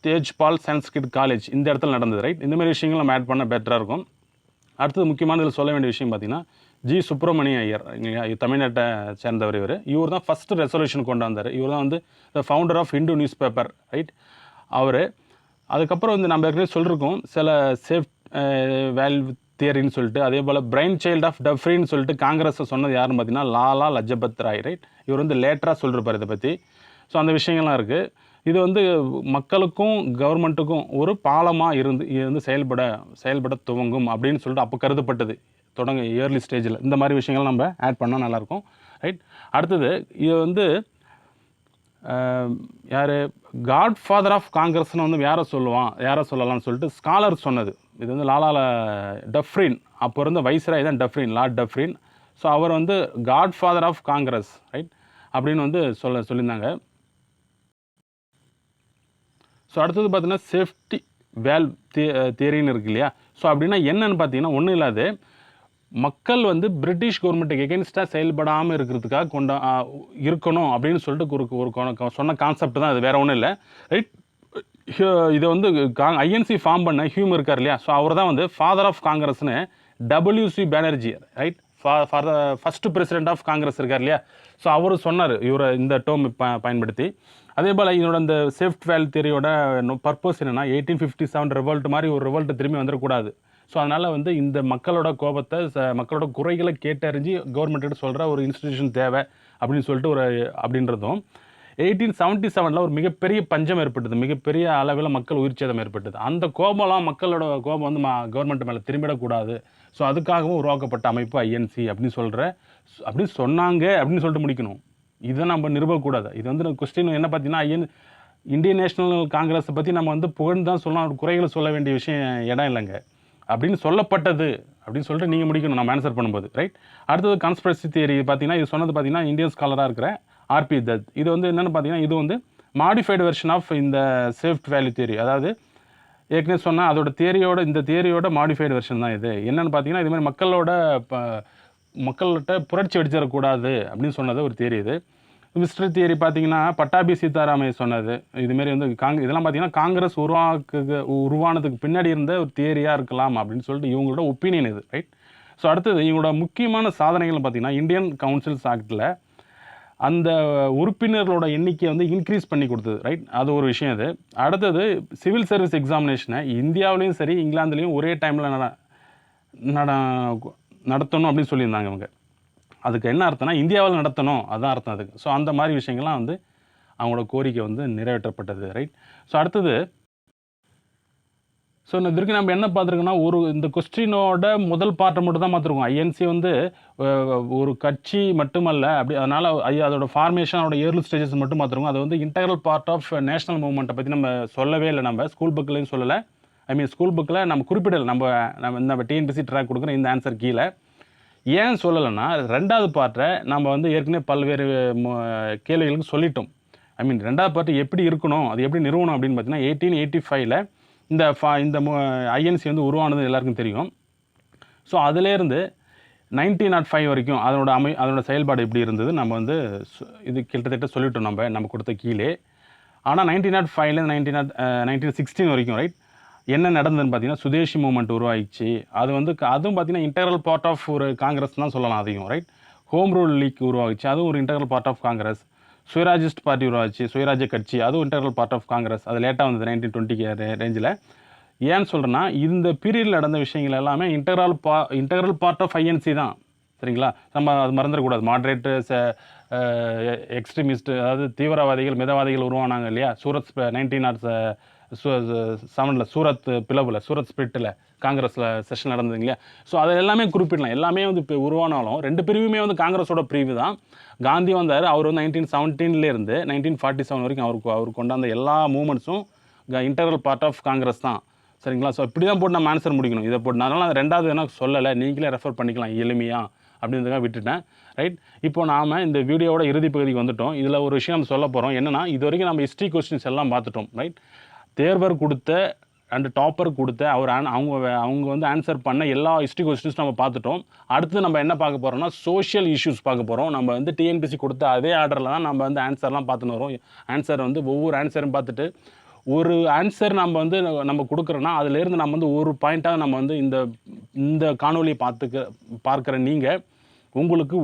தேஜ்பால் சன்ஸ்கிரிட் காலேஜ் இந்த இடத்துல நடந்தது ரைட். இந்த மாதிரி விஷயங்கள் நம்ம ஆட் பண்ணால் பெட்டராக இருக்கும். அடுத்தது முக்கியமான இதில் சொல்ல வேண்டிய விஷயம் பார்த்தீங்கன்னா, ஜி சுப்பிரமணிய ஐயர் இல்லையா, தமிழ்நாட்டை சேர்ந்தவர். இவர் தான் ஃபஸ்ட்டு ரெசல்யூஷன் கொண்டு வந்தார். இவர் தான் வந்து the founder of Hindu news paper right. அவர் அதுக்கப்புறம் வந்து நம்ம ஏற்கனவே சொல்லியிருக்கோம் சில சேஃப் வேல்வ் தியரின்னு சொல்லிட்டு, அதே போல் பிரைன் சைல்டு ஆஃப் டஃப்ரின்னு சொல்லிட்டு காங்கிரஸை சொன்னது யாருன்னு பார்த்தீங்கன்னா லாலா லஜபத் ராய் ரைட். இவர் வந்து லேட்டராக சொல்லியிருப்பார் இதை பற்றி. ஸோ அந்த விஷயங்கள்லாம் இருக்குது. இது வந்து மக்களுக்கும் கவர்மெண்ட்டுக்கும் ஒரு பாலமாக இருந்து செயல்பட துவங்கும் அப்படின்னு சொல்லிட்டு அப்போ கருதப்பட்டது ஏர்லி ஸ்டேஜில். இந்த மாதிரி விஷயங்கள் நம்ம ஆட் பண்ணால் நல்லாயிருக்கும் ரைட். அடுத்தது இது வந்து யார் காட் ஃபாதர் ஆஃப் காங்கிரஸ்னு வந்து யாரை சொல்லலாம்னு சொல்லிட்டு ஸ்காலர் சொன்னது. இது வந்து லாலா டஃப்ரின், அப்போ இருந்த வைஸ்ராய் தான் டஃப்ரின், லார்ட் டஃப்ரின். ஸோ அவர் வந்து godfather of Congress right அப்படின்னு வந்து சொல்லியிருந்தாங்க. ஸோ அடுத்தது பார்த்தீங்கன்னா சேஃப்டி வேல்வ் தியரின்னு இருக்கு இல்லையா. ஸோ அப்படின்னா என்னன்னு பார்த்தீங்கன்னா ஒன்றும் இல்லாது, மக்கள் வந்து பிரிட்டிஷ் கவர்மெண்ட்டுக்கு எகென்ஸ்டாக செயல்படாமல் இருக்கிறதுக்காக இருக்கணும் அப்படின்னு சொல்லிட்டு ஒரு சொன்ன கான்செப்ட் தான் அது, வேறு ஒன்றும் இல்லை ரைட். இதை வந்து ஐஎன்சி ஃபார்ம் பண்ண ஹியூம் இருக்கார் இல்லையா. ஸோ அவர் தான் வந்து ஃபாதர் ஆஃப் காங்கிரஸ்னு WC Banerjee right, for the first president of Congress இருக்கார் இல்லையா. ஸோ அவர் சொன்னார் இவரை இந்த டேர்ம் பயன்படுத்தி. அதே போல் இதனோட இந்த சேஃப்ட் வேல்வ் தியரியோட பர்பஸ் என்னென்னா 1857 ரிவல்ட் மாதிரி ஒரு ரிவல்ட் திரும்பி வந்துடக்கூடாது. ஸோ அதனால் வந்து இந்த மக்களோட கோபத்தை மக்களோட குறைகளை கேட்டறிஞ்சு கவர்மெண்ட்டு சொல்கிற ஒரு இன்ஸ்டிடியூஷன் தேவை அப்படின்னு சொல்லிட்டு அப்படின்றதும் 1877 ஒரு மிகப்பெரிய பஞ்சம் ஏற்பட்டது, மிகப்பெரிய அளவில் மக்கள் உயிர் சேதம் ஏற்பட்டது. அந்த மக்களோட கோபம் வந்து கவர்மெண்ட் மேலே திரும்பிடக்கூடாது. ஸோ அதுக்காகவும் உருவாக்கப்பட்ட அமைப்பு ஐஎன்சி அப்படின்னு சொன்னாங்க அப்படின்னு சொல்லிட்டு முடிக்கணும். இதை நம்ம நிறுவக்கூடாது. இது வந்து கொஸ்டின் என்ன பார்த்தீங்கன்னா, இந்தியன் நேஷனல் காங்கிரஸை பற்றி நம்ம வந்து புகழ்ந்து தான் சொல்லலாம், குறைகளை சொல்ல வேண்டிய விஷயம் இடம் இல்லைங்க. அப்படின்னு சொல்லப்பட்டது அப்படின்னு சொல்லிட்டு நீங்கள் முடிக்கணும் நம்ம ஆன்சர் பண்ணும்போது ரைட். அடுத்தது கான்ஸ்பிரசி தியரி பார்த்தீங்கன்னா, இது சொன்னது பார்த்தீங்கன்னா இந்தியன் ஸ்காலராக இருக்கிற RP தத். இது வந்து என்னென்னு பார்த்தீங்கன்னா, இது வந்து மாடிஃபைடு வெர்ஷன் ஆஃப் இந்த சேஃப்ட் வேல்யூ தியரி. அதாவது ஏற்கனவே சொன்னால் அதோட இந்த தியரியோட மாடிஃபைடு வெர்ஷன் தான் இது. என்னென்னு பார்த்தீங்கன்னா, இது மாதிரி மக்கள்கிட்ட புரட்சி வெடிச்சிடக்கூடாது அப்படின்னு சொன்னது ஒரு தியரி. இது மிஸ்டர் தியரி பார்த்தீங்கன்னா பட்டாபி சீதாராமையா சொன்னது. இதுமாரி வந்து இதெல்லாம் பார்த்தீங்கன்னா காங்கிரஸ் உருவானதுக்கு பின்னாடி இருந்த ஒரு தியரியாக இருக்கலாம் அப்படின்னு சொல்லிட்டு இவங்களோட ஒப்பீனியன் இது ரைட். ஸோ அடுத்தது இவங்களோட முக்கியமான சாதனைகள் பார்த்தீங்கன்னா, இந்தியன் கவுன்சில்ஸ் ஆக்டில் அந்த உறுப்பினர்களோட எண்ணிக்கையை வந்து இன்க்ரீஸ் பண்ணி கொடுத்தது ரைட். அது ஒரு விஷயம். இது அடுத்தது சிவில் சர்வீஸ் எக்ஸாமினேஷனை இந்தியாவிலையும் சரி இங்கிலாந்துலேயும் ஒரே டைமில் நடத்தணும் அப்படின்னு சொல்லியிருந்தாங்க இவங்க. அதுக்கு என்ன அர்த்தம்னா இந்தியாவில் நடத்தணும், அதுதான் அர்த்தம் அதுக்கு. ஸோ அந்த மாதிரி விஷயங்கள்லாம் வந்து அவங்களோட கோரிக்கை வந்து நிறைவேற்றப்பட்டது ரைட். ஸோ அடுத்தது இதற்கு நம்ம என்ன பார்த்துருக்கோன்னா, இந்த கொஸ்டினோட முதல் பார்ட்டை மட்டும் தான் பார்த்துருக்கோம். ஐஎன்சி வந்து ஒரு கட்சி மட்டுமல்ல அதனால் அதோட ஃபார்மேஷன், அதோட ஏர்லி ஸ்டேஜஸ் மட்டும் பார்த்துருக்கோம். அது வந்து இன்டெக்ரல் பார்ட் ஆஃப் நேஷனல் மூவ்மெண்ட்டை பற்றி நம்ம சொல்லவே இல்லை. நம்ம ஸ்கூல் புக்லேயும் சொல்லலை. ஸ்கூல் புக்கில் நம்ம குறிப்பிடலை. நம்ம TNPSC ட்ராக் கொடுக்குற இந்த ஆன்சர் கீழே ஏன் சொல்லலைன்னா, 2வது பார்ட்டை நம்ம வந்து ஏற்கனவே பல்வேறு கேள்விகளுக்கு சொல்லிட்டோம். 2வது பார்ட்டு எப்படி இருக்கணும், அது எப்படி நிறுவனம் அப்படின்னு பார்த்தீங்கன்னா 1885 இந்த ஐஎன்சி வந்து உருவானது எல்லாருக்கும் தெரியும். ஸோ அதிலேருந்து 1905 வரைக்கும் அதனோட செயல்பாடு எப்படி இருந்தது நம்ம வந்து இது கிட்டத்தட்ட சொல்லிட்டோம் நம்ம கொடுத்த கீழே. ஆனால் 1905லேருந்து 1916 வரைக்கும் ரைட் என்ன நடந்ததுன்னு பார்த்தீங்கன்னா சுதேசி மூவ்மெண்ட் உருவாகிச்சு. அது வந்து அதுவும் பார்த்தீங்கன்னா இன்டெக்ரல் பார்ட் ஆஃப் ஒரு காங்கிரஸ் தான் சொல்லலாம். அதையும் ரைட் ஹோம் ரூல் லீக் உருவாகிச்சு, அதுவும் ஒரு integral part of Congress. Swarajist party உருவாச்சு, சுயராஜ்ய கட்சி, அதுவும் இன்டெக்ரல் பார்ட் ஆஃப் காங்கிரஸ். அது லேட்டாக வந்தது 1920 ரேஞ்சில். ஏன்னு சொல்கிறேன்னா இந்த பீரியடில் நடந்த விஷயங்கள் எல்லாமே இன்டெக்ரல் பார்ட் ஆஃப் ஐஎன்சி தான். சரிங்களா, நம்ம அது மறந்துடக்கூடாது. மாட்ரேட்டு எக்ஸ்ட்ரீமிஸ்ட், அதாவது தீவிரவாதிகள் மிதவாதிகள் உருவானாங்க இல்லையா. சூரத் 1907 சூரத் பிளவில், சூரத் ஸ்பிரிட்டில் காங்கிரஸில் செஷன் நடந்தது இல்லையா. ஸோ அதை எல்லாமே குறிப்பிடலாம். எல்லாமே வந்து இப்போ உருவானாலும் ரெண்டு பிரிவுமே வந்து காங்கிரஸோட பிரிவு தான். காந்தி வந்தார், அவர் வந்து 1917 1947 வரைக்கும் அவர் கொண்டாந்த எல்லா மூமெண்ட்ஸும் இன்டெக்ரல் பார்ட் ஆஃப் காங்கிரஸ் தான். சரிங்களா. ஸோ இப்படி தான் போட்டு நம்ம ஆன்சர் முடிக்கணும். இதை போட்டு அதனால் ரெண்டாவது என்ன சொல்லலை, நீங்களே ரெஃபர் பண்ணிக்கலாம் எளிமையாக அப்படின்றதுக்காக விட்டுட்டேன். ரைட், இப்போ நாம் இந்த வீடியோவோட இறுதி பகுதிக்கு வந்துட்டோம். இதில் ஒரு விஷயம் நம்ம சொல்ல போகிறோம். என்னென்னா இது வரைக்கும் நம்ம ஹிஸ்ட்ரி கொஸ்டின்ஸ் எல்லாம் பார்த்துட்டோம். ரைட், தேர்வர் கொடுத்த அண்ட் டாப்பர் கொடுத்த அவங்க வந்து ஆன்சர் பண்ண எல்லா ஹிஸ்ட்ரி கொஸ்டின்ஸ் நம்ம பார்த்துட்டோம். அடுத்து நம்ம என்ன பார்க்க போகிறோம்னா சோஷியல் இஷ்யூஸ் பார்க்க போகிறோம். நம்ம வந்து டிஎன்பிசி கொடுத்த அதே ஆர்டரில் தான் நம்ம வந்து ஆன்சர்லாம் பார்த்துன்னு வரோம். ஆன்சர் வந்து ஒவ்வொரு ஆன்சரும் பார்த்துட்டு ஒரு ஆன்சர் நம்ம கொடுக்குறோன்னா அதுலேருந்து நம்ம வந்து ஒரு பாயிண்ட்டாக நம்ம வந்து இந்த காணொலியை பார்க்குற நீங்கள் உங்களுக்கு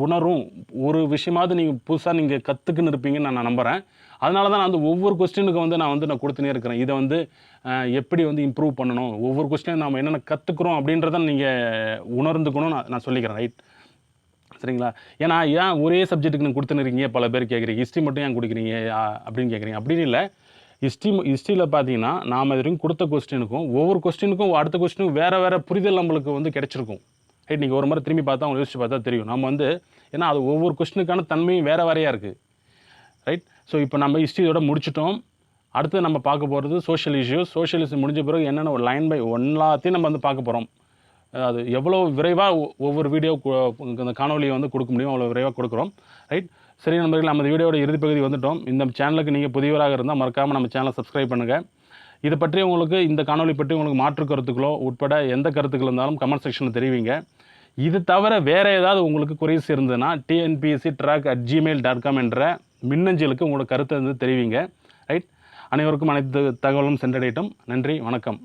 உணரும் ஒரு விஷயமாவது நீங்கள் புதுசாக நீங்கள் கற்றுக்குன்னு இருப்பீங்கன்னு நான் நம்புகிறேன். அதனால தான் நான் வந்து ஒவ்வொரு கொஸ்டினுக்கு வந்து நான் கொடுத்துனே இருக்கிறேன். இதை வந்து எப்படி வந்து இம்ப்ரூவ் பண்ணணும், ஒவ்வொரு கொஸ்டினும் நம்ம என்னென்ன கற்றுக்குறோம் அப்படின்றத நீங்கள் உணர்ந்துக்கணும்னு நான் சொல்லிக்கிறேன். ரைட், சரிங்களா. ஏன்னா ஏன் ஒரே சப்ஜெக்ட்டுக்கு நீங்கள் கொடுத்துன்னு பல பேர் கேட்குறீங்க, ஹிஸ்ட்ரி மட்டும் ஏன் கொடுக்குறீங்க அப்படின்னு கேட்குறீங்க. அப்படின்னு இல்லை. ஹிஸ்ட்ரியில் பார்த்தீங்கன்னா நாம் இது வரைக்கும் கொடுத்த கொஸ்டினுக்கும் ஒவ்வொரு கொஸ்டினுக்கும் அடுத்த கொஸ்டினுக்கும் வேறு புரிதல் நம்மளுக்கு வந்து கிடைச்சிருக்கும். ரைட், நீங்கள் ஒரு முறை திரும்பி பார்த்தா அவங்க யோசிச்சு பார்த்தா தெரியும். நம்ம வந்து ஏன்னா அது ஒவ்வொரு கொஸ்டினுக்கான தன்மையும் வேறையாக இருக்குது. ரைட், ஸோ இப்போ நம்ம ஹிஸ்ட்ரியோட முடிச்சிட்டோம். அடுத்து நம்ம பார்க்க போகிறது சோஷியல் இஷ்யூஸ். சோஷியல் இஷ்யூ முடிஞ்ச பிறகு என்னென்ன ஒரு லைன் பை எல்லாத்தையும் நம்ம வந்து பார்க்க போகிறோம். அது எவ்வளோ விரைவாக ஒவ்வொரு வீடியோ அந்த காணொலியை வந்து கொடுக்க முடியும் அவ்வளோ விரைவாக கொடுக்குறோம். ரைட், சரி நண்பர்கள், நம்ம வீடியோட இறுதி பகுதி வந்துட்டோம். இந்த சேனலுக்கு நீங்கள் புதியவராக இருந்தால் மறக்காமல் நம்ம சேனலை சப்ஸ்கிரைப் பண்ணுங்கள். இதை பற்றி உங்களுக்கு இந்த காணொலி பற்றி உங்களுக்கு மாற்று கருத்துக்களோ உட்பட எந்த கருத்துக்கள் இருந்தாலும் கமெண்ட் செக்ஷனில் தெரிவிங்க. இது தவிர வேறு ஏதாவது உங்களுக்கு குறைஸ் இருந்ததுன்னா tnpsctrack@gmail.com என்ற மின்னஞ்சலுக்கு உங்களோட கருத்தை வந்து தெரிவிங்க. ரைட், அனைவருக்கும் அனைத்து தகவலும் சென்றடையட்டும். நன்றி, வணக்கம்.